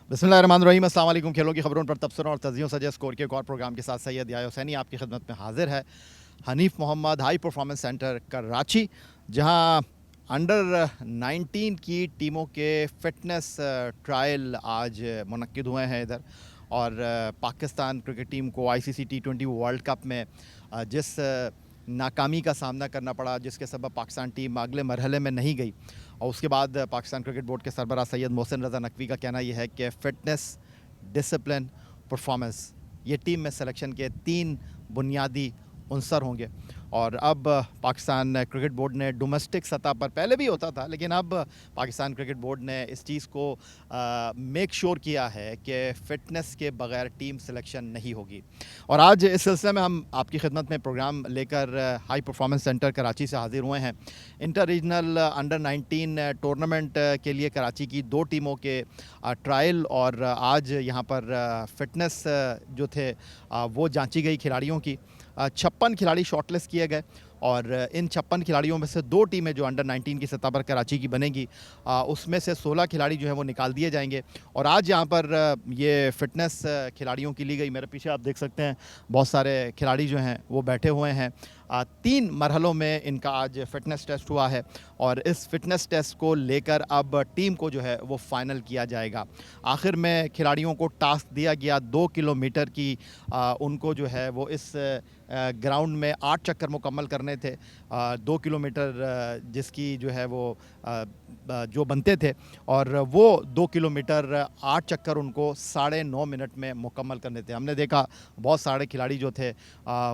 बिस्मिल्लाहिर्रहमानिर्रहीम, अस्सलाम वालेकुम। खेलों की खबरों पर तबसरों और तजियों सजा स्कोर के एक और प्रोग्राम के साथ सैयद याया हुसैनी आपकी खिदमत में हाजिर है। Hanif Mohammad high performance centre Karachi, जहां अंडर 19 की टीमों के फिटनेस ट्रायल आज मुनक्किद हुए हैं इधर। और पाकिस्तान क्रिकेट टीम को आईसीसी टी20 वर्ल्ड कप में जिस नाकामी का सामना करना पड़ा, जिसके सबब पाकिस्तान टीम अगले मरहले में नहीं गई, और उसके बाद पाकिस्तान क्रिकेट बोर्ड के सरबराह सैयद मोहसिन रज़ा नकवी का कहना यह है कि फ़िटनेस, डिसिप्लिन, परफॉर्मेंस, ये टीम में सिलेक्शन के 3 बुनियादी उनसर होंगे। और अब पाकिस्तान क्रिकेट बोर्ड ने डोमेस्टिक सतह पर, पहले भी होता था लेकिन अब पाकिस्तान क्रिकेट बोर्ड ने इस चीज़ को मेक श्योर किया है कि फ़िटनेस के बगैर टीम सिलेक्शन नहीं होगी। और आज इस सिलसिले में हम आपकी खिदमत में प्रोग्राम लेकर हाई परफॉर्मेंस सेंटर कराची से हाजिर हुए हैं। इंटर रीजनल अंडर 19 टूर्नामेंट के लिए कराची की 2 टीमों के ट्रायल और आज यहाँ पर फ़िटनेस जो थे वो जांची गई खिलाड़ियों की। 56 खिलाड़ी शॉर्टलिस्ट किए गए और इन 56 खिलाड़ियों में से 2 टीमें जो अंडर 19 की सतह पर कराची की बनेंगी, उसमें से 16 खिलाड़ी जो हैं वो निकाल दिए जाएंगे। और आज यहाँ पर ये फ़िटनेस खिलाड़ियों की ली गई। मेरे पीछे आप देख सकते हैं बहुत सारे खिलाड़ी जो हैं वो बैठे हुए हैं। 3 मरहलों में इनका आज फ़िटनेस टेस्ट हुआ है और इस फ़िटनेस टेस्ट को लेकर अब टीम को जो है वो फ़ाइनल किया जाएगा। आखिर में खिलाड़ियों को टास्क दिया गया 2 किलोमीटर की, उनको जो है वो इस ग्राउंड में 8 चक्कर मुकम्मल करने थे। 2 किलोमीटर जिसकी जो है वो जो बनते थे, और वो 2 किलोमीटर 8 चक्कर उनको 9.5 मिनट में मुकम्मल करने थे। हमने देखा बहुत सारे खिलाड़ी जो थे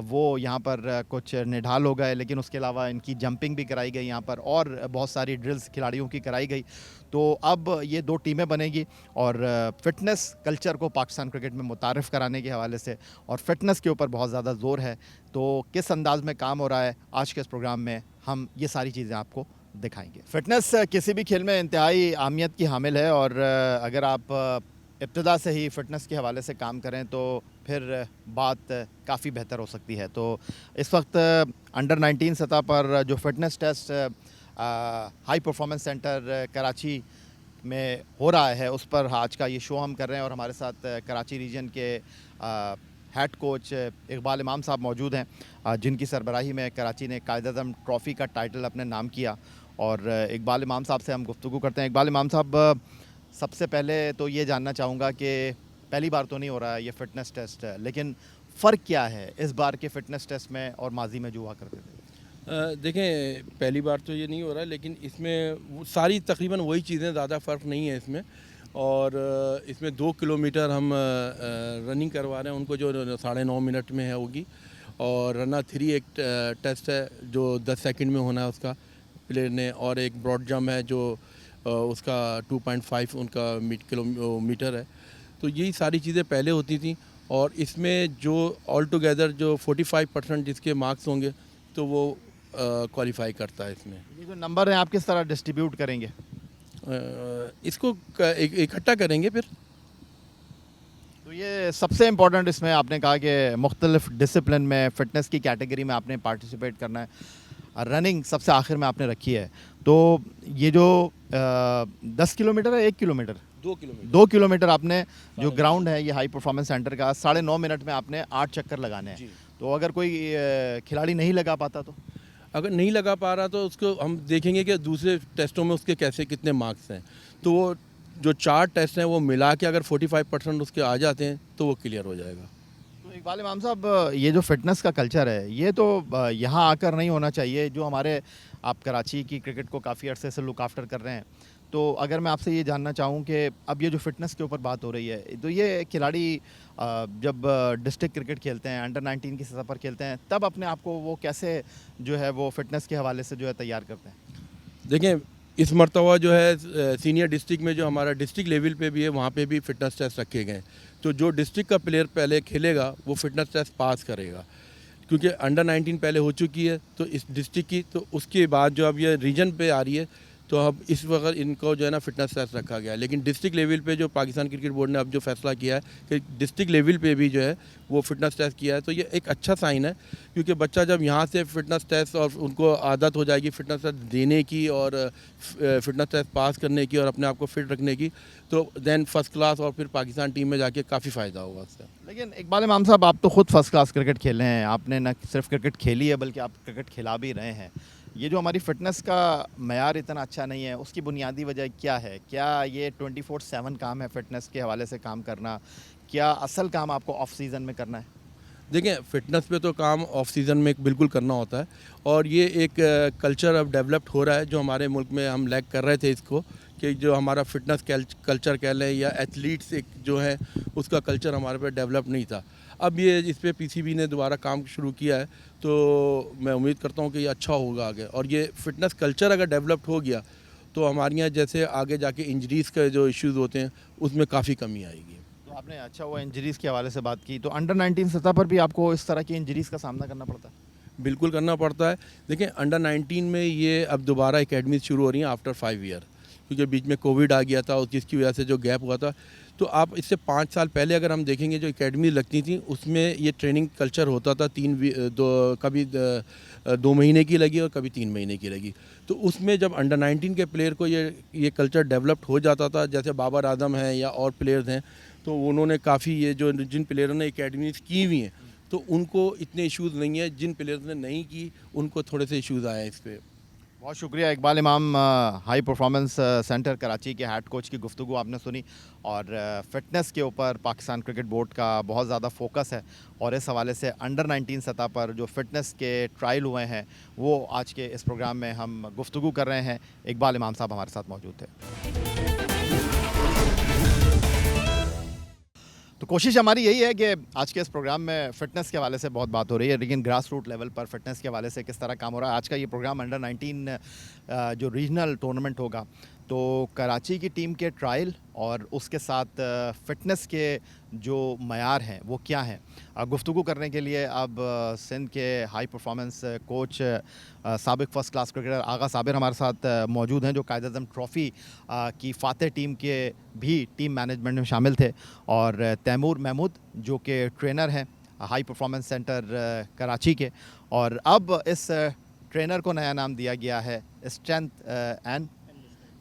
वो यहाँ पर कुछ निढाल हो गए, लेकिन उसके अलावा इनकी जंपिंग भी कराई गई यहाँ पर और बहुत सारी ड्रिल्स खिलाड़ियों की कराई गई। तो अब ये 2 टीमें बनेगी और फ़िटनेस कल्चर को पाकिस्तान क्रिकेट में मुतारिफ़ कराने के हवाले से और फ़िटनेस के ऊपर बहुत ज़्यादा ज़ोर है। तो किस अंदाज़ में काम हो रहा है, आज के इस प्रोग्राम में हम ये सारी चीज़ें आपको दिखाएंगे। फ़िटनेस किसी भी खेल में इंतहाई अहमियत की हामिल है और अगर आप इब्तिदा से ही फ़िटनेस के हवाले से काम करें तो फिर बात काफ़ी बेहतर हो सकती है। तो इस वक्त अंडर 19 सतह पर जो fitness test high performance centre Karachi में हो रहा है, उस पर आज का ये शो हम कर रहे हैं। और हमारे साथ कराची रीजन के हेड कोच इकबाल इमाम साहब मौजूद हैं, जिनकी सरबराही में कराची ने कायद-ए-आज़म ट्रॉफ़ी का टाइटल अपने नाम किया। और इकबाल इमाम साहब से हम गुफ्तगू करते हैं। इकबाल इमाम साहब, सबसे पहले तो ये जानना चाहूँगा कि पहली बार तो नहीं हो रहा है ये फ़िटनेस टेस्ट, लेकिन फ़र्क क्या है इस बार के फ़िटनेस टेस्ट में और माजी में जो हुआ करते थे? देखें, पहली बार तो ये नहीं हो रहा है, लेकिन इसमें वो सारी तकरीबन वही चीज़ें, ज़्यादा फ़र्क नहीं है इसमें। और इसमें 2 किलोमीटर हम रनिंग करवा रहे हैं उनको, जो 9.5 मिनट में है होगी। और रनर 3 एक टेस्ट है जो 10 सेकंड में होना है उसका प्लेयर ने। और एक ब्रॉड जंप है जो उसका 2.5 उनका किलोमीटर है। तो यही सारी चीज़ें पहले होती थी। और इसमें जो ऑल टुगेदर जो 45% जिसके मार्क्स होंगे तो वो क्वालिफाई करता है इसमें। ये जो नंबर हैं आप किस तरह डिस्ट्रीब्यूट करेंगे? इसको इकट्ठा करेंगे फिर। तो ये सबसे इम्पोर्टेंट इसमें आपने कहा कि मुख्तलिफ डिसिप्लिन में फ़िटनेस की कैटेगरी में आपने पार्टिसिपेट करना है। रनिंग सबसे आखिर में आपने रखी है। तो ये जो 10 किलोमीटर है, 1 किलोमीटर? 2 किलोमीटर। 2 किलोमीटर आपने, जो ग्राउंड है ये हाई परफॉर्मेंस सेंटर का, 9.5 मिनट में आपने 8 चक्कर लगाने हैं। तो अगर कोई खिलाड़ी नहीं लगा पाता तो? अगर नहीं लगा पा रहा तो उसको हम देखेंगे कि दूसरे टेस्टों में उसके कैसे कितने मार्क्स हैं। तो वो जो 4 टेस्ट हैं वो मिला के अगर 45% उसके आ जाते हैं तो वो क्लियर हो जाएगा। तो इकबाल इमाम साहब, ये जो फ़िटनेस का कल्चर है ये तो यहाँ आकर नहीं होना चाहिए। जो हमारे, आप कराची की क्रिकेट को काफ़ी अरसे से लुक आफ्टर कर रहे हैं, तो अगर मैं आपसे ये जानना चाहूँ कि अब ये जो फ़िटनेस के ऊपर बात हो रही है, तो ये खिलाड़ी जब डिस्ट्रिक्ट क्रिकेट खेलते हैं, अंडर 19 की सतह पर खेलते हैं, तब अपने आप को वो कैसे जो है वो फ़िटनेस के हवाले से जो है तैयार करते हैं? देखें, इस मरतबा जो है सीनियर डिस्ट्रिक्ट में जो हमारा डिस्ट्रिक्ट लेवल पे भी है, वहाँ पे भी फ़िटनेस टेस्ट रखे गए हैं। तो जो डिस्ट्रिक्ट का प्लेयर पहले खेलेगा वो फ़िटनेस टेस्ट पास करेगा, क्योंकि अंडर 19 पहले हो चुकी है तो इस डिस्ट्रिक्ट की। तो उसके बाद जो अब ये रीजन पे आ रही है तो अब इस वक्त इनको जो है ना फिटनेस टेस्ट रखा गया है। लेकिन डिस्ट्रिक्ट लेवल पे जो पाकिस्तान क्रिकेट बोर्ड ने अब जो फैसला किया है कि डिस्ट्रिक्ट लेवल पे भी जो है वो फिटनेस टेस्ट किया है, तो ये एक अच्छा साइन है, क्योंकि बच्चा जब यहाँ से फिटनेस टेस्ट और उनको आदत हो जाएगी फिटनेस टेस्ट देने की और फिटनेस टेस्ट पास करने की और अपने आप को फिट रखने की, तो देन फर्स्ट क्लास और फिर पाकिस्तान टीम में जाके काफ़ी फ़ायदा होगा उससे। लेकिन इकबाल इमाम साहब, आप तो खुद फर्स्ट क्लास क्रिकेट खेले हैं, आपने न सिर्फ क्रिकेट खेली है बल्कि आप क्रिकेट खिला भी रहे हैं। ये जो हमारी फ़िटनेस का मयार इतना अच्छा नहीं है, उसकी बुनियादी वजह क्या है? क्या ये 24/7 काम है फ़िटनेस के हवाले से काम करना? क्या असल काम आपको ऑफ सीज़न में करना है? देखिए, फ़िटनेस पे तो काम ऑफ सीज़न में बिल्कुल करना होता है, और ये एक कल्चर अब डेवलप्ड हो रहा है जो हमारे मुल्क में हम लैक कर रहे थे इसको, कि जो हमारा फ़िटनेस कल्चर कह लें या एथलीट्स एक जो है उसका कल्चर हमारे पे डेवलप नहीं था। अब ये इस पे पीसीबी ने दोबारा काम शुरू किया है, तो मैं उम्मीद करता हूँ कि ये अच्छा होगा आगे, और ये फ़िटनेस कल्चर अगर डेवलप्ड हो गया तो हमारे यहाँ जैसे आगे जाके इंजरीज़ के जो इश्यूज़ होते हैं उसमें काफ़ी कमी आएगी। तो आपने अच्छा हुआ इंजरीज़ के हवाले से बात की, तो अंडर 19 सतह पर भी आपको इस तरह की इंजरीज़ का सामना करना पड़ता है? बिल्कुल करना पड़ता है। देखिए, अंडर 19 में ये अब दोबारा एकेडमीज़ शुरू हो रही हैं आफ्टर 5 ईयर, क्योंकि बीच में कोविड आ गया था और जिसकी वजह से जो गैप हुआ था। तो आप इससे 5 साल पहले अगर हम देखेंगे जो एकेडमी लगती थी उसमें ये ट्रेनिंग कल्चर होता था, कभी 2 महीने की लगी और कभी 3 महीने की लगी। तो उसमें जब अंडर 19 के प्लेयर को ये कल्चर डेवलप्ड हो जाता था, जैसे बाबर आजम हैं या और प्लेयर्स हैं, तो उन्होंने काफ़ी ये जो जिन प्लेयरों ने एकेडमीज़ की हुई हैं तो उनको इतने इश्यूज़ नहीं है, जिन प्लेयर्स ने नहीं की उनको थोड़े से इश्यूज़ आए हैं इस पे। बहुत शुक्रिया इकबाल इमाम, हाई परफॉर्मेंस सेंटर कराची के हेड कोच की गुफ्तगू आपने सुनी, और फ़िटनेस के ऊपर पाकिस्तान क्रिकेट बोर्ड का बहुत ज़्यादा फोकस है, और इस हवाले से अंडर 19 सतह पर जो फ़िटनेस के ट्रायल हुए हैं वो आज के इस प्रोग्राम में हम गुफ्तगू कर रहे हैं। इकबाल इमाम साहब हमारे साथ मौजूद थे। तो कोशिश हमारी यही है कि आज के इस प्रोग्राम में फ़िटनेस के हवाले से बहुत बात हो रही है, लेकिन ग्रास रूट लेवल पर फ़िटनेस के हवाले से किस तरह काम हो रहा है। आज का ये प्रोग्राम अंडर 19 जो रीजनल टूर्नामेंट होगा, तो कराची की टीम के ट्रायल और उसके साथ फ़िटनेस के जो मयार हैं वो क्या हैं, गुफ्तगू करने के लिए अब सिंध के हाई परफॉर्मेंस कोच साबिक फ़र्स्ट क्लास क्रिकेटर आगा साबिर हमारे साथ मौजूद हैं, जो कायद-ए-आज़म ट्रॉफ़ी की फ़ातेह टीम के भी टीम मैनेजमेंट में शामिल थे, और तैमूर महमूद जो कि ट्रेनर हैं हाई परफॉर्मेंस सेंटर कराची के, और अब इस ट्रेनर को नया नाम दिया गया है स्ट्रेंथ एंड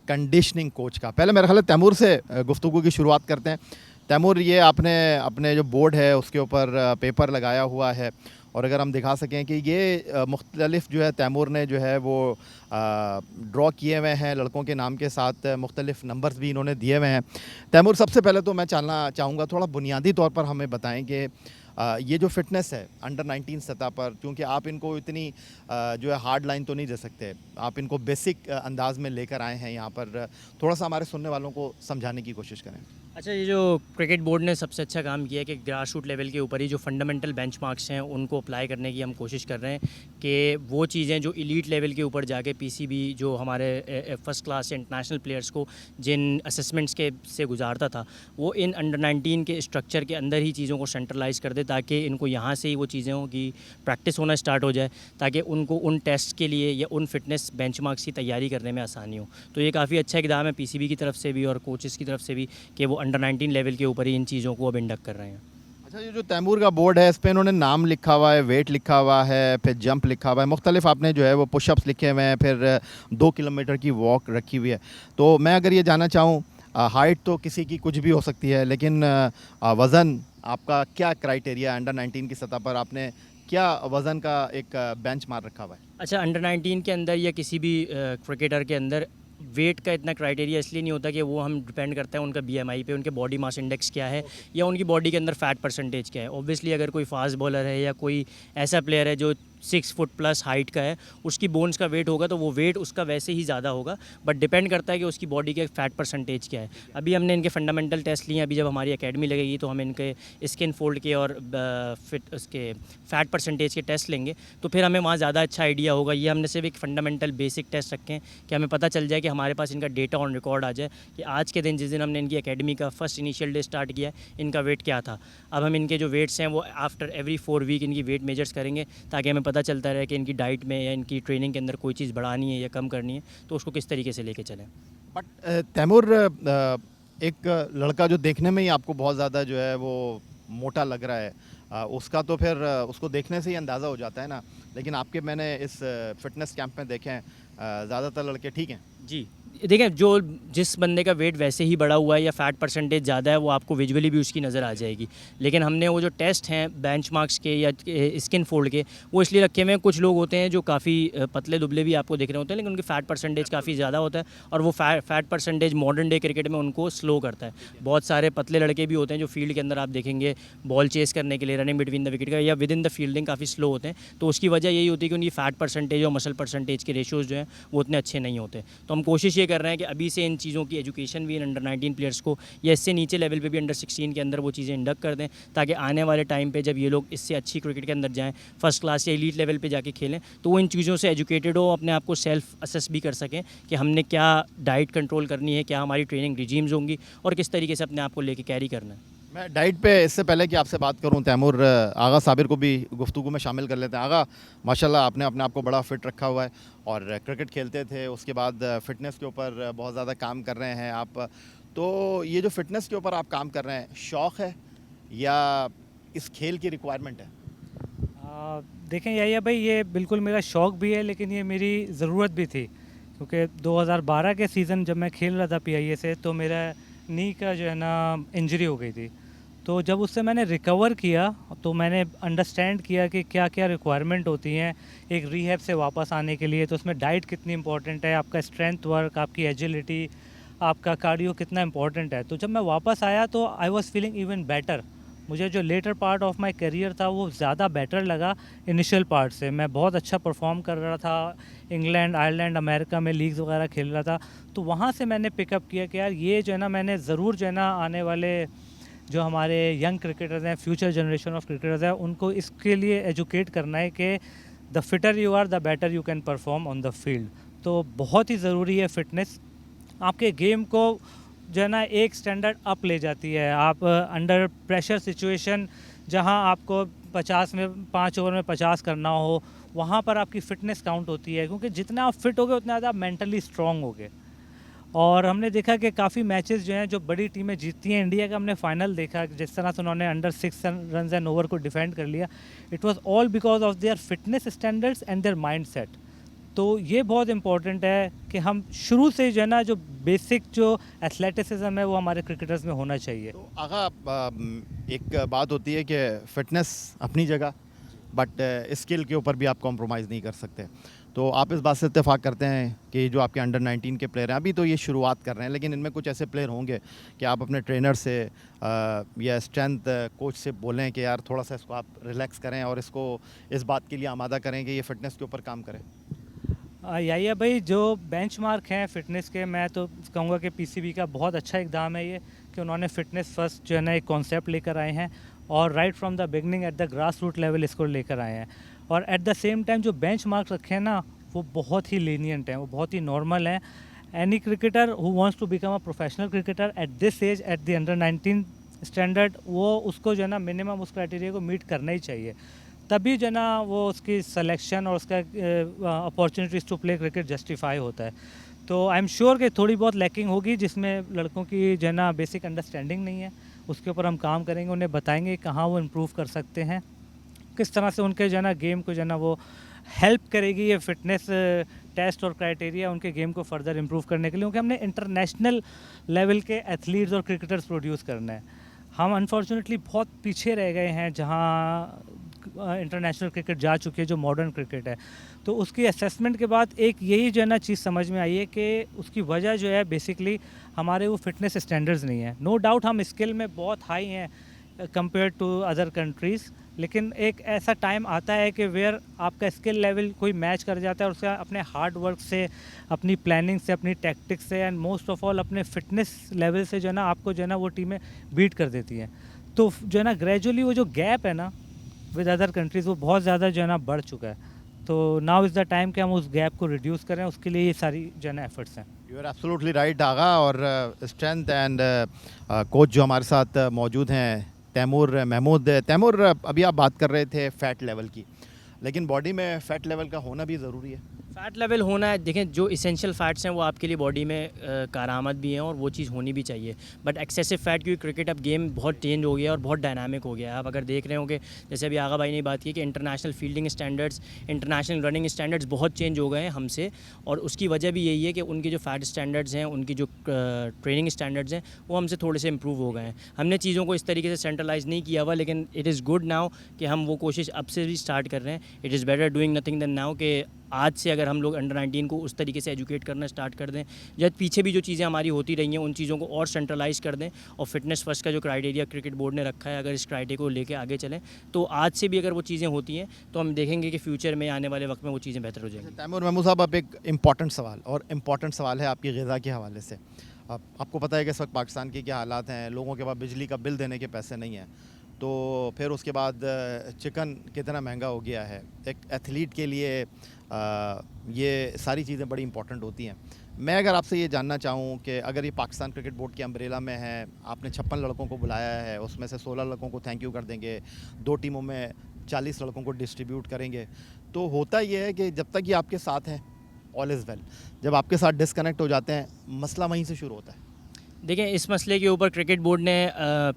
कंडीशनिंग कोच का। पहले मेरा ख्याल है तैमूर से गुफ्तगू की शुरुआत करते हैं। तैमूर, ये आपने अपने जो बोर्ड है उसके ऊपर पेपर लगाया हुआ है, और अगर हम दिखा सकें कि ये मुख्तलिफ जो है तैमूर ने जो है वो ड्रॉ किए हुए हैं लड़कों के नाम के साथ, मुख्तलिफ नंबर्स भी इन्होंने दिए हुए हैं। तैमूर, सबसे पहले तो मैं जानना चाहूँगा, थोड़ा बुनियादी तौर पर हमें बताएं कि ये जो फ़िटनेस है अंडर 19 सतह पर, क्योंकि आप इनको इतनी जो है हार्ड लाइन तो नहीं दे सकते, आप इनको बेसिक अंदाज में लेकर आए हैं यहाँ पर, थोड़ा सा हमारे सुनने वालों को समझाने की कोशिश करें। अच्छा, ये जो क्रिकेट बोर्ड ने सबसे अच्छा काम किया है कि ग्रास रूट लेवल के ऊपर ही जो फंडामेंटल बेंचमार्क्स हैं उनको अप्लाई करने की हम कोशिश कर रहे हैं, कि वो चीज़ें जो एलीट लेवल के ऊपर जाके पीसीबी जो हमारे फर्स्ट क्लास इंटरनेशनल प्लेयर्स को जिन असेसमेंट्स के से गुजारता था, वो इन अंडर 19 के स्ट्रक्चर के अंदर ही चीज़ों को सेंट्रलाइज़ कर दे, ताकि इनको यहाँ से ही वो चीज़ों की प्रैक्टिस होना स्टार्ट हो जाए, ताकि उनको उन टेस्ट के लिए या उन फिटनेस बेंचमार्क्स की तैयारी करने में आसानी हो। तो ये काफ़ी अच्छा इकदाम है पीसीबी की तरफ से भी और कोचेस की तरफ से भी, कि वो अंडर 19 लेवल के ऊपर ही इन चीज़ों को अब इंडक्ट कर रहे हैं। अच्छा, ये जो तैमूर का बोर्ड है इस पर इन्होंने नाम लिखा हुआ है, वेट लिखा हुआ है, फिर जंप लिखा हुआ है, मुख्तलिफ आपने जो है वो पुशअप्स लिखे हुए हैं, फिर 2 किलोमीटर की वॉक रखी हुई है। तो मैं अगर ये जानना चाहूँ, हाइट तो किसी की कुछ भी हो सकती है, लेकिन वज़न आपका क्या क्राइटेरिया, अंडर 19 की सतह पर आपने क्या वज़न का एक बेंच मार रखा हुआ है? अच्छा, अंडर 19 के अंदर या किसी भी क्रिकेटर के अंदर वेट का इतना क्राइटेरिया इसलिए नहीं होता कि वो हम डिपेंड करता है उनका बीएमआई पे, उनके बॉडी मास इंडेक्स क्या है या उनकी बॉडी के अंदर फैट परसेंटेज क्या है। ऑब्वियसली अगर कोई फास्ट बॉलर है या कोई ऐसा प्लेयर है जो 6 फुट प्लस हाइट का है, उसकी बोन्स का वेट होगा तो वो वेट उसका वैसे ही ज़्यादा होगा, बट डिपेंड करता है कि उसकी बॉडी के फैट परसेंटेज क्या है। अभी हमने इनके फंडामेंटल टेस्ट लिए हैं, अभी जब हमारी एकेडमी लगेगी तो हम इनके स्किन फोल्ड के और फिट उसके फैट परसेंटेज के टेस्ट लेंगे, तो फिर हमें वहाँ ज़्यादा अच्छा आइडिया होगा। ये हमने सिर्फ एक फंडामेंटल बेसिक टेस्ट रखे हैं कि हमें पता चल जाए कि हमारे पास इनका डेटा ऑन रिकॉर्ड आ जाए कि आज के दिन जिस दिन हमने इनकी एकेडमी का फर्स्ट इनिशियल डे स्टार्ट किया इनका वेट क्या था। अब हम इनके जो वेट्स हैं वो आफ्टर एवरी 4 वीक इनकी वेट मेजर्स करेंगे ताकि हमें पता चलता रहे कि इनकी डाइट में या इनकी ट्रेनिंग के अंदर कोई चीज़ बढ़ानी है या कम करनी है, तो उसको किस तरीके से लेके चलें। बट तैमूर, एक लड़का जो देखने में ही आपको बहुत ज़्यादा जो है वो मोटा लग रहा है, उसका तो फिर उसको देखने से ही अंदाज़ा हो जाता है ना, लेकिन आपके मैंने इस फिटनेस कैंप में देखे हैं ज़्यादातर लड़के ठीक हैं। जी देखिए, जो जिस बंदे का वेट वैसे ही बढ़ा हुआ है या फैट परसेंटेज ज़्यादा है वो आपको विजुअली भी उसकी नज़र आ जाएगी, लेकिन हमने वो जो टेस्ट हैं बेंचमार्क्स के या स्किन फोल्ड के वो इसलिए रखे हुए हैं। कुछ लोग होते हैं जो काफ़ी पतले दुबले भी आपको दिख रहे होते हैं लेकिन उनकी फ़ैट परसेंटेज काफ़ी ज़्यादा होता है और वो fat percentage modern day cricket में उनको स्लो करता है। बहुत सारे पतले लड़के भी होते हैं जो फील्ड के अंदर आप देखेंगे बॉल चेस करने के लिए रनिंग बिटवीन द विकेट का या विद इन द फील्डिंग काफ़ी स्लो होते हैं, तो उसकी वजह यही होती है कि उनकी फ़ैट परसेंटेज और मसल परसेंटेज के रेशियोज़ जो हैं वो उतने अच्छे नहीं होते। तो हम कोशिश ये कर रहे हैं कि अभी से इन चीज़ों की एजुकेशन भी इन अंडर 19 प्लेयर्स को या इससे नीचे लेवल पे भी अंडर 16 के अंदर वो चीज़ें इंडक्ट कर दें ताकि आने वाले टाइम पे जब ये लोग इससे अच्छी क्रिकेट के अंदर जाएं, फर्स्ट क्लास या एलीट लेवल पे जाके खेलें, तो वो इन चीज़ों से एजुकेटेड हो, अपने आप को सेल्फ असेस भी कर सकें कि हमने क्या डाइट कंट्रोल करनी है, क्या हमारी ट्रेनिंग रिजीम्स होंगी और किस तरीके से अपने आप को लेके कैरी करना है। मैं डाइट पे इससे पहले कि आपसे बात करूं तैमूर, आगा साबिर को भी गुफ्तगू में शामिल कर लेते हैं। आगा, माशाल्लाह आपने अपने आप को बड़ा फिट रखा हुआ है और क्रिकेट खेलते थे, उसके बाद फ़िटनेस के ऊपर बहुत ज़्यादा काम कर रहे हैं आप। तो ये जो फ़िटनेस के ऊपर आप काम कर रहे हैं, शौक़ है या इस खेल की रिक्वायरमेंट है? देखें याहिया भाई, ये बिल्कुल मेरा शौक़ भी है लेकिन ये मेरी ज़रूरत भी थी, क्योंकि 2012 के सीज़न जब मैं खेल रहा था PIA से तो मेरा नी का जो है ना इंजरी हो गई थी। तो जब उससे मैंने रिकवर किया तो मैंने अंडरस्टैंड किया कि क्या क्या रिक्वायरमेंट होती हैं एक रीहैब से वापस आने के लिए। तो उसमें डाइट कितनी इंपॉर्टेंट है, आपका स्ट्रेंथ वर्क, आपकी एजिलिटी, आपका कार्डियो कितना इंपॉर्टेंट है। तो जब मैं वापस आया तो I was feeling even better. मुझे जो later part of my career था वो ज़्यादा बेटर लगा इनिशियल पार्ट से। मैं बहुत अच्छा परफॉर्म कर रहा था, इंग्लैंड, आयरलैंड, अमेरिका में लीग्स वगैरह खेल रहा था। तो वहाँ से मैंने पिकअप किया कि यार ये जो है ना, मैंने ज़रूर जो है ना आने वाले जो हमारे यंग क्रिकेटर्स हैं, फ्यूचर जनरेशन ऑफ क्रिकेटर्स हैं, उनको इसके लिए एजुकेट करना है कि the fitter you are the better you can perform on the field. तो बहुत ही ज़रूरी है फिटनेस, आपके गेम को जो है ना एक स्टैंडर्ड अप ले जाती है। आप अंडर प्रेशर सिचुएशन जहां आपको 50 में 5 ओवर में 50 करना हो, वहां पर आपकी फ़िटनेस काउंट होती है, क्योंकि जितना आप फिट होगे उतना ज़्यादा आप मेंटली स्ट्रॉन्ग होगे। और हमने देखा कि काफ़ी मैचेस जो हैं जो बड़ी टीमें जीतती हैं, इंडिया का हमने फाइनल देखा जिस तरह से उन्होंने अंडर 6 रन एंड ओवर को डिफेंड कर लिया, it was all because of their fitness standards and there mindset. तो ये बहुत इंपॉर्टेंट है कि हम शुरू से जो है ना जो बेसिक जो एथलेटिसिज्म है वो हमारे क्रिकेटर्स में होना चाहिए। तो आगा, एक बात होती है कि फ़िटनेस अपनी जगह, बट स्किल के ऊपर भी आप कॉम्प्रोमाइज़ नहीं कर सकते। तो आप इस बात से इत्तेफाक करते हैं कि जो आपके अंडर 19 के प्लेयर हैं, अभी तो ये शुरुआत कर रहे हैं, लेकिन इनमें कुछ ऐसे प्लेयर होंगे कि आप अपने ट्रेनर से या स्ट्रेंथ कोच से बोलें कि यार थोड़ा सा इसको आप रिलैक्स करें और इसको इस बात के लिए आमादा करें कि ये फ़िटनेस के ऊपर काम करें? याहिया भाई, जो बेंचमार्क हैं फ़िटनेस के, मैं तो कहूँगा कि PCB का बहुत अच्छा इकदाम है ये कि उन्होंने फ़िटनेस फर्स्ट जो है ना एक कॉन्सेप्ट लेकर आए हैं और right from the beginning at the grass root level इसको लेकर आए हैं। और एट द सेम टाइम जो बेंचमार्क रखे हैं ना वो बहुत ही लीनियंट हैं, वो बहुत ही नॉर्मल हैं। Any cricketer who wants to become a professional cricketer at this age, at the under 19 standard, वो उसको जो है ना मिनिमम उस क्राइटेरिया को मीट करना ही चाहिए, तभी जो है ना वो उसकी सिलेक्शन और उसका opportunities to play cricket justify होता है। तो आई एम श्योर कि थोड़ी बहुत लैकिंग होगी जिसमें लड़कों की जो है ना बेसिक अंडरस्टैंडिंग नहीं है, उसके ऊपर हम काम करेंगे, उन्हें बताएंगे कहाँ वो इम्प्रूव कर सकते हैं, किस तरह से उनके जो है ना गेम को जो है ना वो हेल्प करेगी ये फिटनेस टेस्ट और क्राइटेरिया उनके गेम को फर्दर इम्प्रूव करने के लिए, क्योंकि हमने इंटरनेशनल लेवल के एथलीट्स और क्रिकेटर्स प्रोड्यूस करना है। हम अनफॉर्चुनेटली बहुत पीछे रह गए हैं जहाँ इंटरनेशनल क्रिकेट जा चुकी है, जो मॉडर्न क्रिकेट है। तो उसकी असेसमेंट के बाद एक यही जो है ना चीज़ समझ में आई है कि उसकी वजह जो है बेसिकली हमारे वो फिटनेस स्टैंडर्ड्स नहीं है। नो डाउट हम स्किल में बहुत हाई हैं कंपेयर टू अदर कंट्रीज़, लेकिन एक ऐसा टाइम आता है कि वेयर आपका स्किल लेवल कोई मैच कर जाता है और उसका अपने हार्ड वर्क से, अपनी प्लानिंग से, अपनी टैक्टिक्स से एंड मोस्ट ऑफ ऑल अपने फिटनेस लेवल से जो है ना आपको जो है ना वो टीमें बीट कर देती हैं। तो जो है ना ग्रेजुअली वो जो गैप है ना विद अदर कंट्रीज़ वो बहुत ज़्यादा जो है ना बढ़ चुका है। तो नाउ इज़ द टाइम कि हम उस गैप को रिड्यूस करें, उसके लिए ये सारी जो है ना एफर्ट्स हैं। यू आर एब्सोल्युटली राइट आगा। और स्ट्रेंथ एंड कोच जो हमारे साथ मौजूद हैं तैमूर महमूद। तैमूर, अभी आप बात कर रहे थे फ़ैट लेवल की, लेकिन बॉडी में फ़ैट लेवल का होना भी ज़रूरी है। फ़ैट लेवल होना है, देखें जो इसेंशियल फ़ैट्स हैं वो आपके लिए बॉडी में कारआमद भी हैं और वो चीज़ होनी भी चाहिए। बट एक्सेसिव फ़ैट, क्योंकि क्रिकेट अब गेम बहुत चेंज हो गया है और बहुत डायनामिक हो गया है। आप अगर देख रहे होंगे, जैसे अभी आगा भाई ने बात की कि international fielding standards, international running standards बहुत चेंज हो गए हैं हमसे, और उसकी वजह भी यही है कि उनके जो फ़ैट स्टैंडर्ड्स हैं, उनकी जो ट्रेनिंग स्टैंडर्ड्स हैं, वो हमसे थोड़े से इम्प्रूव हो गए हैं। हमने चीज़ों को इस तरीके से सेंट्रलाइज़ नहीं किया हुआ, लेकिन इट इज़ गुड नाउ कि हम वो कोशिश अब से भी स्टार्ट कर रहे हैं। It is better doing nothing than now, कि आज से अगर हम लोग अंडर 19 को उस तरीके से एजुकेट करना स्टार्ट कर दें, या पीछे भी जो चीज़ें हमारी होती रही हैं उन चीज़ों को और सेंट्रलाइज़ कर दें, और फिटनेस फर्स्ट का जो क्राइटेरिया क्रिकेट बोर्ड ने रखा है, अगर इस क्राइटेरिया को लेके आगे चलें तो आज से भी अगर वो चीज़ें होती हैं तो हम देखेंगे कि फ्यूचर में आने वाले वक्त में वो चीज़ें बेहतर हो जाएंगी। तैमूर महमूद साहब, अब एक इम्पॉर्टेंट सवाल है आपकी ग़िज़ा के हवाले से। आपको पता है कि इस वक्त पाकिस्तान के क्या हालात हैं, लोगों के पास बिजली का बिल देने के पैसे नहीं हैं, तो फिर उसके बाद चिकन कितना महंगा हो गया है। एक एथलीट के लिए ये सारी चीज़ें बड़ी इंपॉर्टेंट होती हैं। मैं अगर आपसे ये जानना चाहूँ कि अगर ये पाकिस्तान क्रिकेट बोर्ड के अम्ब्रेला में है, आपने 56 लड़कों को बुलाया है, उसमें से 16 लड़कों को थैंक यू कर देंगे, 2 टीमों में 40 लड़कों को डिस्ट्रीब्यूट करेंगे, तो होता ये है कि जब तक ये आपके साथ हैं ऑल इज़ वेल, जब आपके साथ डिस्कनेक्ट हो जाते हैं मसला वहीं से शुरू होता है। देखें, इस मसले के ऊपर क्रिकेट बोर्ड ने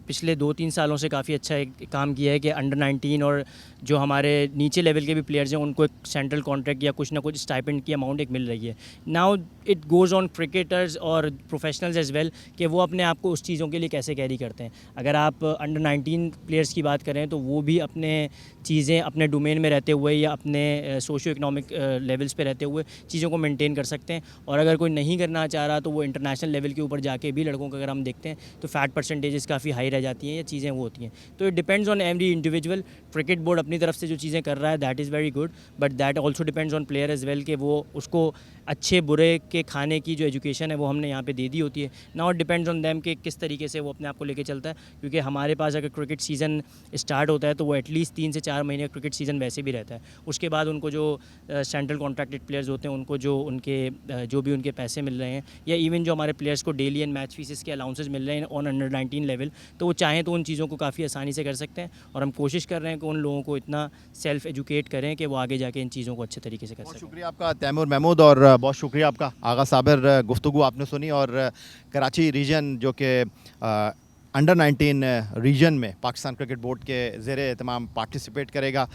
पिछले 2-3 सालों से काफ़ी अच्छा एक काम किया है कि अंडर 19 और जो हमारे नीचे लेवल के भी प्लेयर्स हैं उनको एक सेंट्रल कॉन्ट्रैक्ट या कुछ ना कुछ स्टाइपेंड की अमाउंट एक मिल रही है। Now it goes on cricketers और प्रोफेशनल्स एज वेल कि वो अपने आप को उस चीज़ों के लिए कैसे कैरी करते हैं। अगर आप अंडर 19 प्लेयर्स की बात करें तो वो भी अपने चीज़ें अपने डोमेन में रहते हुए या अपने सोशियो इकनॉमिक लेवल्स पे रहते हुए चीज़ों को मेंटेन कर सकते हैं, और अगर कोई नहीं करना चाह रहा तो वो इंटरनेशनल लेवल के ऊपर जाके भी लड़कों का अगर हम देखते हैं तो फ़ैट परसेंटेजेस काफ़ी हाई रह जाती हैं या चीज़ें वो होती हैं। तो it depends on every individual. Cricket board अपनी तरफ से जो चीज़ें कर रहा है that is very good, but that also depends on player as well कि वो उसको अच्छे बुरे के खाने की जो एजुकेशन है वो हमने यहाँ पे दे दी होती है। Now it depends on them कि किस तरीके से वो अपने आप को लेके चलता है, क्योंकि हमारे पास अगर क्रिकेट सीज़न स्टार्ट होता है तो वो एटलीस्ट 3 से 4 महीने का क्रिकेट सीज़न वैसे भी रहता है। उसके बाद उनको जो सेंट्रल कॉन्ट्रैक्टेड प्लेयर्स होते हैं उनको जो उनके जो भी उनके पैसे मिल रहे हैं, या इवन जो हमारे प्लेयर्स को डेली एंड मैच फीसेस के अलाउंसेस मिल रहे हैं ऑन अंडर 19 लेवल, तो वो चाहें तो उन चीज़ों को काफ़ी आसानी से कर सकते हैं, और हम कोशिश कर रहे हैं कि उन लोगों को इतना सेल्फ एजुकेट करें कि वो आगे जाके इन चीज़ों को अच्छे तरीके से कर बहुत सकें। शुक्रिया आपका तैमूर महमूद, और बहुत शुक्रिया आपका आगा साबिर। गुफ्तगू आपने सुनी, और कराची रीजन जो कि अंडर 19 रीजन में पाकिस्तान क्रिकेट बोर्ड के ज़ेरे एहतमाम पार्टिसिपेट करेगा।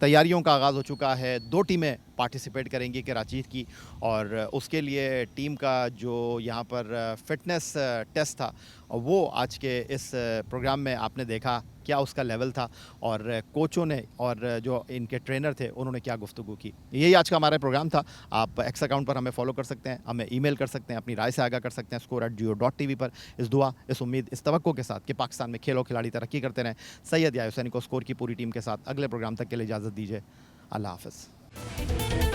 तैयारियों का आगाज़ हो चुका है, 2 टीमें पार्टिसिपेट करेंगी कराची की, और उसके लिए टीम का जो यहाँ पर फिटनेस टेस्ट था वो आज के इस प्रोग्राम में आपने देखा क्या उसका लेवल था, और कोचों ने और जो इनके ट्रेनर थे उन्होंने क्या गुफ्तगू की। यही आज का हमारा प्रोग्राम था। आप एक्स अकाउंट पर हमें फॉलो कर सकते हैं, हमें ईमेल कर सकते हैं, अपनी राय से आगाह कर सकते हैं score@jio.tv पर। इस दुआ, इस उम्मीद, इस तवक्को के साथ कि पाकिस्तान में खेल और खिलाड़ी तरक्की करते रहें, सैयद या हुसैनी को स्कोर की पूरी टीम के साथ अगले प्रोग्राम तक के लिए इजाज़त दीजिए। अल्लाह हाफ़िज़।